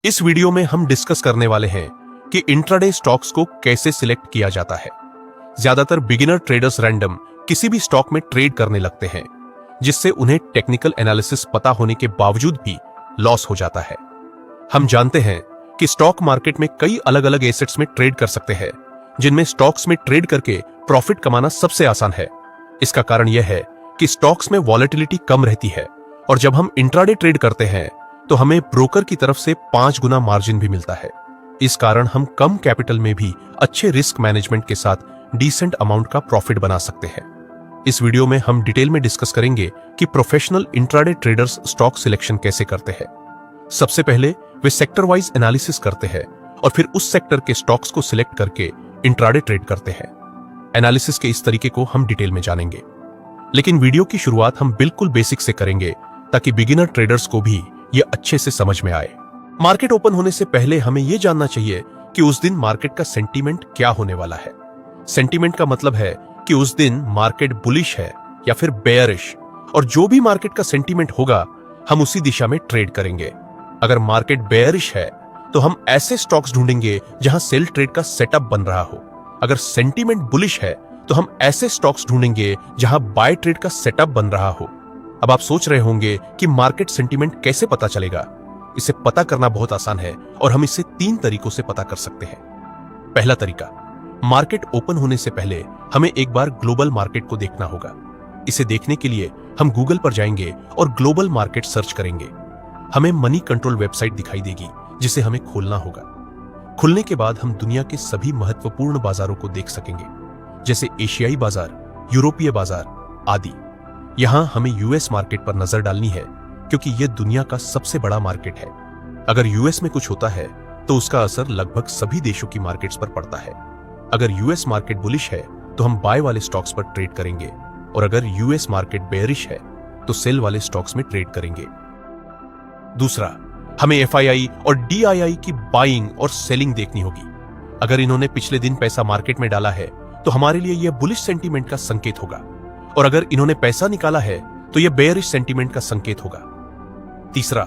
इस वीडियो में हम डिस्कस करने वाले हैं कि इंट्राडे स्टॉक्स को कैसे सिलेक्ट किया जाता है। ज्यादातर बिगिनर ट्रेडर्स रैंडम किसी भी स्टॉक में ट्रेड करने लगते हैं, जिससे उन्हें टेक्निकल एनालिसिस पता होने के बावजूद भी लॉस हो जाता है। हम जानते हैं कि स्टॉक मार्केट में कई अलग अलग एसेट्स में ट्रेड कर सकते हैं, जिनमें स्टॉक्स में ट्रेड करके प्रॉफिट कमाना सबसे आसान है। इसका कारण यह है कि स्टॉक्स में वॉलेटिलिटी कम रहती है और जब हम इंट्राडे ट्रेड करते हैं तो हमें ब्रोकर की तरफ से 5 गुना मार्जिन भी मिलता है। इस कारण हम कम कैपिटल में भी अच्छे रिस्क मैनेजमेंट के साथ डिसेंट अमाउंट का प्रॉफिट बना सकते हैं। इस वीडियो में हम डिटेल में डिस्कस करेंगे कि professional intraday traders stock selection कैसे करते हैं। सबसे पहले वे सेक्टर वाइज एनालिसिस करते हैं और फिर उस सेक्टर के स्टॉक्स को सिलेक्ट करके इंट्राडे ट्रेड करते हैं। एनालिसिस के इस तरीके को हम डिटेल में जानेंगे, लेकिन वीडियो की शुरुआत हम बिल्कुल बेसिक से करेंगे ताकि बिगिनर ट्रेडर्स को भी यह अच्छे से समझ में आए। मार्केट ओपन होने से पहले हमें यह जानना चाहिए कि उस दिन मार्केट का सेंटीमेंट क्या होने वाला है। सेंटीमेंट का मतलब है कि उस दिन मार्केट बुलिश है या फिर बेयरिश, और जो भी मार्केट का सेंटीमेंट होगा हम उसी दिशा में ट्रेड करेंगे। अगर मार्केट बेयरिश है तो हम ऐसे स्टॉक्स ढूंढेंगे जहां सेल ट्रेड का सेटअप बन रहा हो। अगर सेंटीमेंट बुलिश है तो हम ऐसे स्टॉक्स ढूंढेंगे जहां बाय ट्रेड का सेटअप बन रहा हो। अब आप सोच रहे होंगे कि मार्केट सेंटीमेंट कैसे पता चलेगा। इसे पता करना बहुत आसान है और हम इसे 3 तरीकों से पता कर सकते हैं। पहला तरीका, मार्केट ओपन होने से पहले हमें एक बार ग्लोबल मार्केट को देखना होगा। इसे देखने के लिए हम गूगल पर जाएंगे और ग्लोबल मार्केट सर्च करेंगे। हमें मनी कंट्रोल वेबसाइट दिखाई देगी जिसे हमें खोलना होगा। खुलने के बाद हम दुनिया के सभी महत्वपूर्ण बाजारों को देख सकेंगे, जैसे एशियाई बाजार, यूरोपीय बाजार आदि। यहां हमें यूएस मार्केट पर नजर डालनी है क्योंकि यह दुनिया का सबसे बड़ा मार्केट है। अगर यूएस में कुछ होता है तो उसका असर लगभग सभी देशों की मार्केट्स पर पड़ता है। अगर यूएस मार्केट बुलिश है तो हम बाय वाले स्टॉक्स पर ट्रेड करेंगे, और अगर यूएस मार्केट बेयरिश है तो सेल वाले स्टॉक्स में ट्रेड करेंगे। दूसरा, हमें एफआईआई और डीआईआई की बाइंग और सेलिंग देखनी होगी। अगर इन्होंने पिछले दिन पैसा मार्केट में डाला है तो हमारे लिए यह बुलिश सेंटीमेंट का संकेत होगा, और अगर इन्होंने पैसा निकाला है तो यह बेयरिश सेंटीमेंट का संकेत होगा। तीसरा,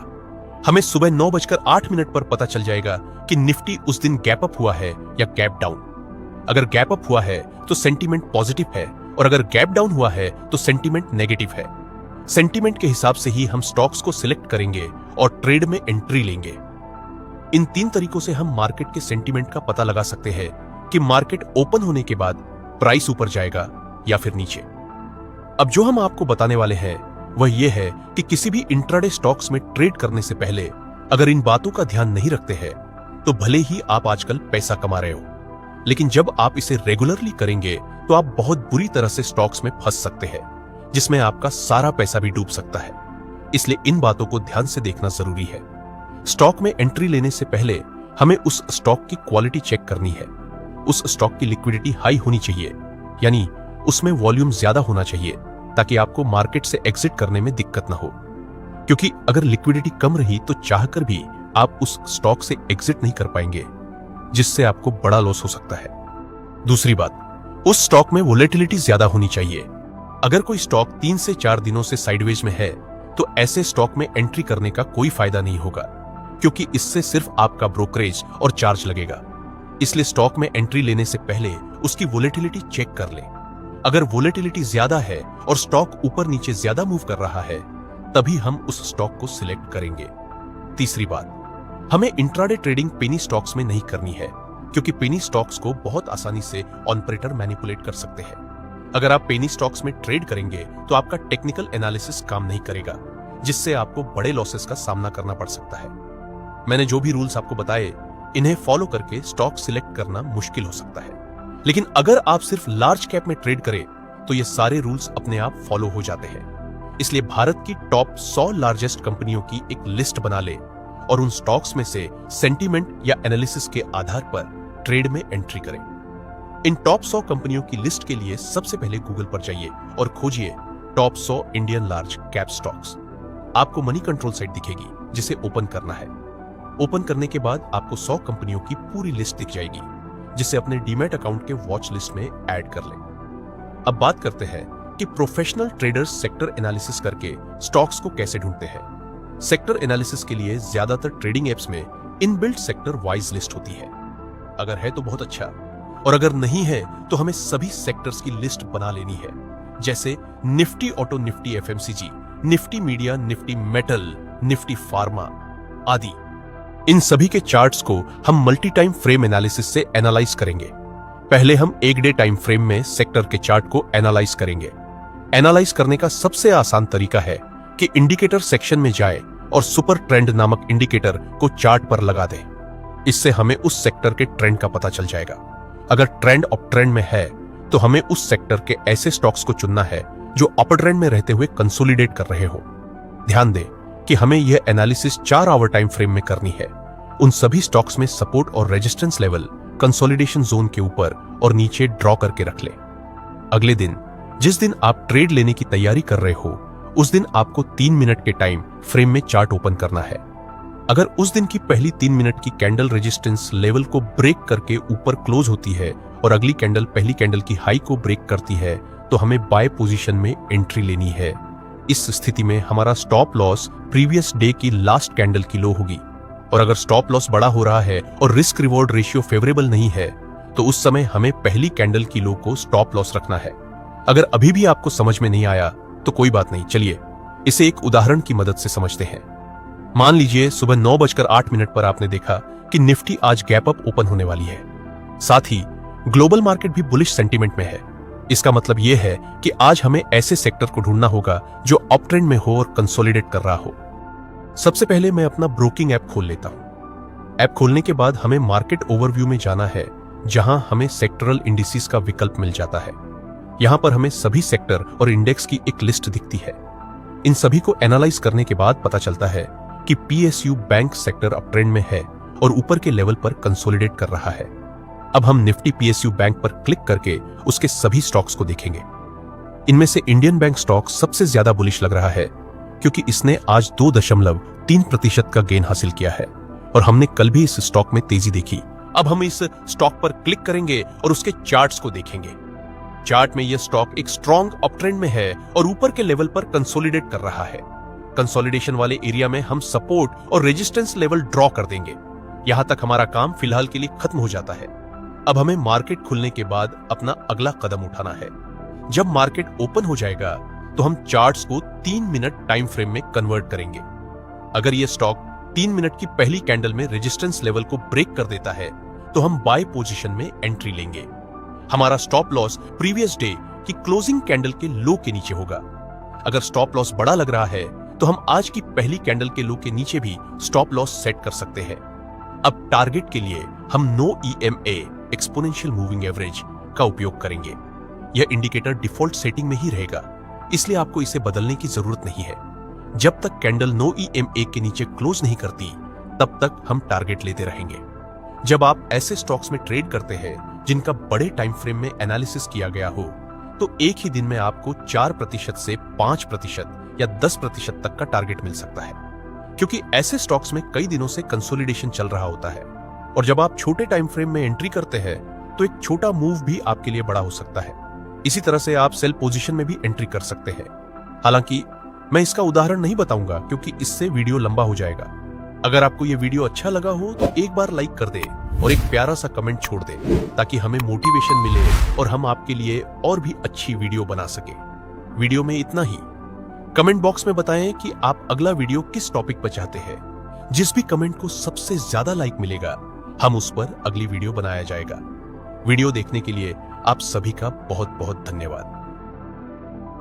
हमें सुबह 9:08 पर पता चल जाएगा कि निफ्टी उस दिन गैप अप हुआ है या गैप डाउन। अगर गैप अप हुआ है तो सेंटीमेंट पॉजिटिव है, और अगर गैप डाउन हुआ है तो सेंटीमेंट नेगेटिव है। सेंटीमेंट के हिसाब से ही हम स्टॉक्स को सिलेक्ट करेंगे और ट्रेड में एंट्री लेंगे। इन 3 तरीकों से हम मार्केट के सेंटीमेंट का पता लगा सकते हैं कि मार्केट ओपन होने के बाद प्राइस ऊपर जाएगा या फिर नीचे। अब जो हम आपको बताने वाले हैं वह यह है कि किसी भी इंट्राडे स्टॉक्स में ट्रेड करने से पहले अगर इन बातों का ध्यान नहीं रखते हैं तो भले ही आप आजकल पैसा कमा रहे हो, लेकिन जब आप इसे रेगुलरली करेंगे तो आप बहुत बुरी तरह से स्टॉक्स में फंस सकते हैं, जिसमें आपका सारा पैसा भी डूब सकता है। इसलिए इन बातों को ध्यान से देखना जरूरी है। स्टॉक में एंट्री लेने से पहले हमें उस स्टॉक की क्वालिटी चेक करनी है। उस स्टॉक की लिक्विडिटी हाई होनी चाहिए, यानी उसमें वॉल्यूम ज्यादा होना चाहिए, ताकि आपको मार्केट से एग्जिट करने में दिक्कत ना हो। क्योंकि अगर लिक्विडिटी कम रही तो चाहकर भी आप उस स्टॉक से एग्जिट नहीं कर पाएंगे, जिससे आपको बड़ा लॉस हो सकता है। दूसरी बात, उस स्टॉक में वोलेटिलिटी ज्यादा होनी चाहिए। अगर कोई स्टॉक 3 से 4 दिनों से साइडवेज में है तो ऐसे स्टॉक में एंट्री करने का कोई फायदा नहीं होगा, क्योंकि इससे सिर्फ आपका ब्रोकरेज और चार्ज लगेगा। इसलिए स्टॉक में एंट्री लेने से पहले उसकी वोलेटिलिटी चेक कर लें। अगर वोलेटिलिटी ज्यादा है और स्टॉक ऊपर नीचे ज्यादा मूव कर रहा है तभी हम उस स्टॉक को सिलेक्ट करेंगे। तीसरी बात, हमें इंट्राडे ट्रेडिंग पेनी स्टॉक्स में नहीं करनी है, क्योंकि पेनी स्टॉक्स को बहुत आसानी से ऑपरेटर मैनिपुलेट कर सकते हैं। अगर आप पेनी स्टॉक्स में ट्रेड करेंगे तो आपका टेक्निकल एनालिसिस काम नहीं करेगा, जिससे आपको बड़े लॉसेस का सामना करना पड़ सकता है। मैंने जो भी रूल्स आपको बताए इन्हें फॉलो करके स्टॉक सिलेक्ट करना मुश्किल हो सकता है, लेकिन अगर आप सिर्फ लार्ज कैप में ट्रेड करें तो ये सारे रूल्स अपने आप फॉलो हो जाते हैं। इसलिए भारत की टॉप 100 लार्जेस्ट कंपनियों की एक लिस्ट बना ले और उन स्टॉक्स में से सेंटीमेंट या एनालिसिस के आधार पर ट्रेड में एंट्री करें। इन टॉप 100 कंपनियों की लिस्ट के लिए सबसे पहले गूगल पर जाइए और खोजिए top 100 Indian large cap stocks. आपको मनी कंट्रोल साइट दिखेगी जिसे ओपन करना है। ओपन करने के बाद आपको 100 कंपनियों की पूरी लिस्ट दिख जाएगी, जिसे अपने डीमैट अकाउंट के वॉच लिस्ट में ऐड कर लें। अब बात करते हैं कि प्रोफेशनल ट्रेडर्स सेक्टर एनालिसिस करके स्टॉक्स को कैसे ढूंढते हैं। सेक्टर एनालिसिस के लिए ज्यादातर ट्रेडिंग एप्स में इनबिल्ट सेक्टर वाइज लिस्ट होती है। अगर है तो बहुत अच्छा, और अगर नहीं है तो हमें सभी सेक्टर्स की लिस्ट बना लेनी है, जैसे Nifty auto, Nifty FMCG, Nifty media, Nifty metal, Nifty pharma आदि। इन सभी के चार्ट्स को हम मल्टी टाइम फ्रेम एनालिसिस से एनालाइज करेंगे। पहले हम एक डे टाइम फ्रेम में सेक्टर के चार्ट को एनालाइज करेंगे। एनालाइज करने का सबसे आसान तरीका है कि इंडिकेटर सेक्शन में जाए और सुपर ट्रेंड नामक इंडिकेटर को चार्ट पर लगा दें। इससे हमें उस सेक्टर के ट्रेंड का पता चल जाएगा। अगर ट्रेंड अप ट्रेंड में है तो हमें उस सेक्टर के ऐसे स्टॉक्स को चुनना है जो अपर ट्रेंड में रहते हुए कंसोलिडेट कर रहे हो। ध्यान दें कि हमें यह एनालिसिस 4 आवर टाइम फ्रेम में करनी है। उन सभी स्टॉक्स में सपोर्ट और रेजिस्टेंस लेवल कंसोलिडेशन जोन के ऊपर और नीचे ड्रॉ करके रख ले। अगले दिन, जिस दिन आप ट्रेड लेने की तैयारी कर रहे हो, उस दिन आपको 3 मिनट के टाइम फ्रेम में चार्ट ओपन करना है। अगर उस दिन की पहली 3 मिनट की कैंडल रेजिस्टेंस लेवल को ब्रेक करके ऊपर क्लोज होती है और अगली कैंडल पहली कैंडल की हाई को ब्रेक करती है, तो हमें बाय पोजीशन में एंट्री लेनी है। इस स्थिति में हमारा स्टॉप लॉस प्रीवियस डे की लास्ट कैंडल की लो होगी, और अगर स्टॉप लॉस बड़ा हो रहा है और रिस्क रिवॉर्ड रेशियो फेवरेबल नहीं है तो उस समय हमें पहली कैंडल की लो को स्टॉप लॉस रखना है। अगर अभी भी आपको समझ में नहीं आया तो कोई बात नहीं, चलिए इसे एक उदाहरण की मदद से समझते हैं। मान लीजिए सुबह 9:08 पर आपने देखा कि निफ्टी आज गैप अप ओपन होने वाली है। साथ ही ग्लोबल मार्केट भी बुलिश सेंटीमेंट में है। इसका मतलब यह है कि आज हमें ऐसे सेक्टर को ढूंढना होगा जो अप ट्रेंड में हो और कंसोलिडेट कर रहा हो। सबसे पहले मैं अपना ब्रोकिंग ऐप खोल लेता हूं। ऐप खोलने के बाद हमें मार्केट ओवरव्यू में जाना है, जहां हमें सेक्टरल इंडिसेस का विकल्प मिल जाता है। यहां पर हमें सभी सेक्टर और इंडेक्स की एक लिस्ट दिखती है। इन सभी को एनालाइज करने के बाद पता चलता है कि PSU bank sector up trend में है और ऊपर के लेवल पर कंसोलिडेट कर रहा है। अब हम निफ्टी पीएसयू बैंक पर क्लिक करके उसके सभी स्टॉक्स को देखेंगे। इनमें से इंडियन बैंक स्टॉक सबसे ज्यादा बुलिश लग रहा है, क्योंकि इसने आज 2.3% का गेन हासिल किया है और हमने कल भी इस स्टॉक में तेजी देखी। अब हम इस स्टॉक पर क्लिक करेंगे और उसके चार्ट्स को देखेंगे। चार्ट में यह स्टॉक एक स्ट्रॉन्ग अप ट्रेंड में है और ऊपर के लेवल पर कंसोलिडेट कर रहा है। कंसोलिडेशन वाले एरिया में हम सपोर्ट और रेजिस्टेंस लेवल ड्रॉ कर देंगे। यहां तक हमारा काम फिलहाल के लिए खत्म हो जाता है। अब हमें मार्केट खुलने के बाद अपना अगला कदम उठाना है। जब मार्केट ओपन हो जाएगा तो हम चार्ट्स को 3 मिनट टाइम फ्रेम में कन्वर्ट करेंगे। अगर यह स्टॉक 3 मिनट की पहली कैंडल में रेजिस्टेंस लेवल को ब्रेक कर देता है तो हम बाय पोजीशन में एंट्री लेंगे। हमारा स्टॉप लॉस प्रीवियस डे की क्लोजिंग कैंडल के लो के नीचे होगा। अगर स्टॉप लॉस बड़ा लग रहा है तो हम आज की पहली कैंडल के लो के नीचे भी स्टॉप लॉस सेट कर सकते हैं। अब टारगेट के लिए हम no EMA exponential moving average का उपयोग करेंगे। यह इंडिकेटर डिफॉल्ट सेटिंग में ही रहेगा, इसलिए आपको इसे बदलने की जरूरत नहीं है। जब तक कैंडल नो EMA के नीचे क्लोज नहीं करती तब तक हम टारगेट लेते रहेंगे। जब आप ऐसे स्टॉक्स में ट्रेड करते हैं जिनका बड़े टाइम फ्रेम में एनालिसिस किया गया हो, तो एक ही दिन में आपको 4% से 5% या 10% तक का टारगेट मिल सकता है, क्योंकि ऐसे स्टॉक्स में कई दिनों से कंसोलिडेशन चल रहा होता है। और जब आप छोटे टाइम फ्रेम में एंट्री करते हैं तो एक छोटा मूव भी आपके लिए बड़ा हो सकता है। इसी तरह से आप सेल पोजीशन में भी एंट्री कर सकते हैं। हालांकि मैं इसका उदाहरण नहीं बताऊंगा क्योंकि इससे वीडियो लंबा हो जाएगा। अगर आपको यह वीडियो अच्छा लगा हो तो एक बार लाइक कर दे और एक प्यारा सा कमेंट छोड़ दे, ताकि हमें मोटिवेशन मिले और हम आपके लिए और भी अच्छी वीडियो बना सके। वीडियो में इतना ही। कमेंट बॉक्स में बताएं कि आप अगला वीडियो किस टॉपिक पर चाहते हैं। जिस भी कमेंट को सबसे ज्यादा लाइक मिलेगा, हम उस पर अगली वीडियो बनाया जाएगा। वीडियो देखने के लिए आप सभी का बहुत बहुत धन्यवाद।